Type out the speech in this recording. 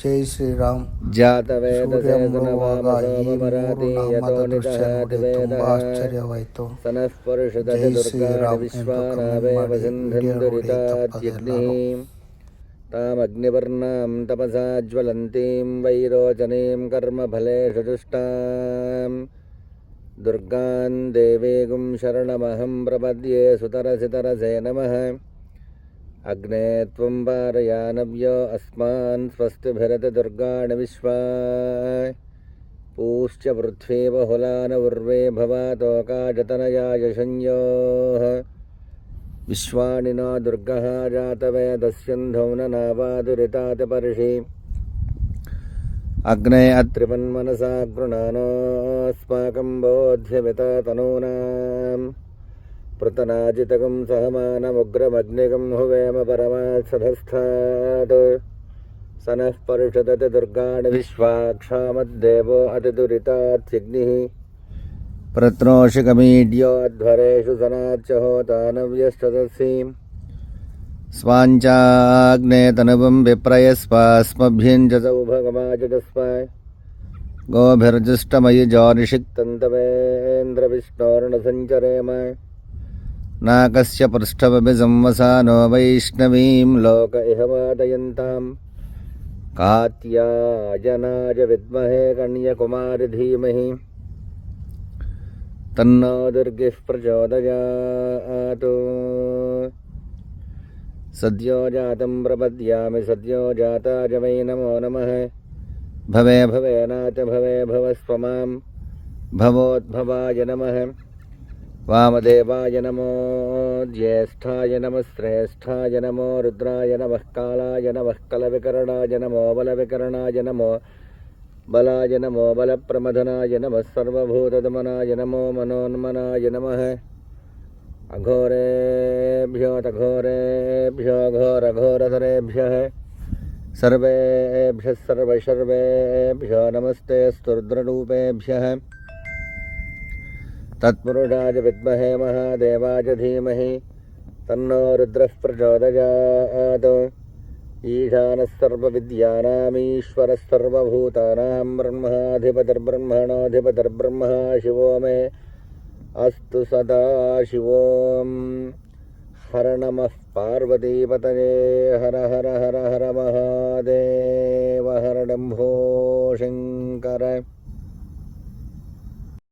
జై శ్రీరామ్. జాతవేదసే సూర్యంలోగా ఈ మూడు సునవామసోమరాతి యతో నామద నిదహతి దృశ్యనుడి వేదః ತುಂಬಾ ಆಶ್ಚರ್ಯವಾಯಿತು. ಸನಃ ಪರುಷದತಿ ಜೈ ದುರ್ಗಾಣಿ ಶ್ರೀರಾಮ್ ಎಂದು ವಿಶ್ವಾನಾವೇವ ಕಮೆಂಟ್ ಮಾಡಿ ವಿಡಿಯೋ ನೋಡಿ ತಪ್ಪದೆ ಎಲ್ಲರೂ. ಸಿಂಧುರಿತಾತ್ಯಗ್ನಿಂ ತಾಮಗ್ನಿವರ್ಣಾಂ ತಪಸಾ ಜ್ವಲಂತೀಂ ವೈರೋಚನೀಂ ಕರ್ಮಫಲೇಷು ಜುಷ್ಟಾಂ ದುರ್ಗಾಂ ದೇವೀಗುಂ ಶರಣಮಹಂ ಪ್ರಪದ್ಯೆ ಸುತರಸಿ ತರಸೇ ನಮಃ. ಅಗ್ನೇ ತ್ವಂ ಪಾರಯಾನವ್ಯೋ ಅಸ್ಮಾನ್ ಸ್ವಸ್ತಿಭಿರತಿ ದುರ್ಗಾಣಿ ವಿಶ್ವಾ पूश्च पृथ्वी बहुलान उर्वे भवातोकाजतनयाय संयोः विश्वानि नो दुर्गः जातवेदस्यन्धौ न नावादुरितातिपर्षि अग्ने अत्रिपन्मनसा गृणानोऽस्माकं बोध्यमिता तनूनां पृतनाजितकं सहमानमुग्रमग्निकं हुवेम परमात्सधस्थात् सनः परुषदति दुर्गाणि विश्वाक्षामद्देवो अतिदुरितात्यग्निः प्रत्नोषिकमीड्योऽध्वरेषु सनाच्च होतानव्यश्चतसीं स्वाञ्चाग्ने तनुवं विप्रयस्वास्मभ्यं च सौभगमाजस्व गोभिर्जुष्टमयि ज्योतिषिक्तन्तवेन्द्रविष्णोर्णसञ्चरेम नाकस्य पृष्ठवपि संवसानो वैष्णवीं लोक इह वादयन्ताम् कात्यायनाय विद्महे कन्याकुमारी धीमहि तन्नो दुर्गिः प्रचोदयात्. सद्यो जातं प्रपद्यामि सद्यो जाताय वै नमो नमः. भवे भवेनाच भवे भवस्वमां भवोद्भवाय नमः. वामदेवाय नमो ज्येष्ठाय नमः श्रेष्ठाय नमो रुद्राय नमः कालाय नमः कलविकरणाय नमो बलविकरणाय नमो बलाय नमो बलप्रमथनाय नमः सर्वभूतदमनाय नमो मनोन्मनाय नमः. अघोरेभ्यो तघोरेभ्यो घोरघोरतरेभ्यः सर्वेभ्यः सर्वशर्वेभ्यो नमस्ते स्तुर्द्ररूपेभ्यः. तत्पुरुषाय विद्महे महादेवाय धीमहि तन्नो रुद्रः प्रचोदयात्. ईशानः सर्वविद्यानामीश्वरः सर्वभूतानां ब्रह्माधिपतिर्ब्रह्मणोऽधिपतिर्ब्रह्मा शिवो मे अस्तु सदा शिवों. हर नमः पार्वतीपतये हर हर हर हर महादेव हर शम्भो शङ्कर.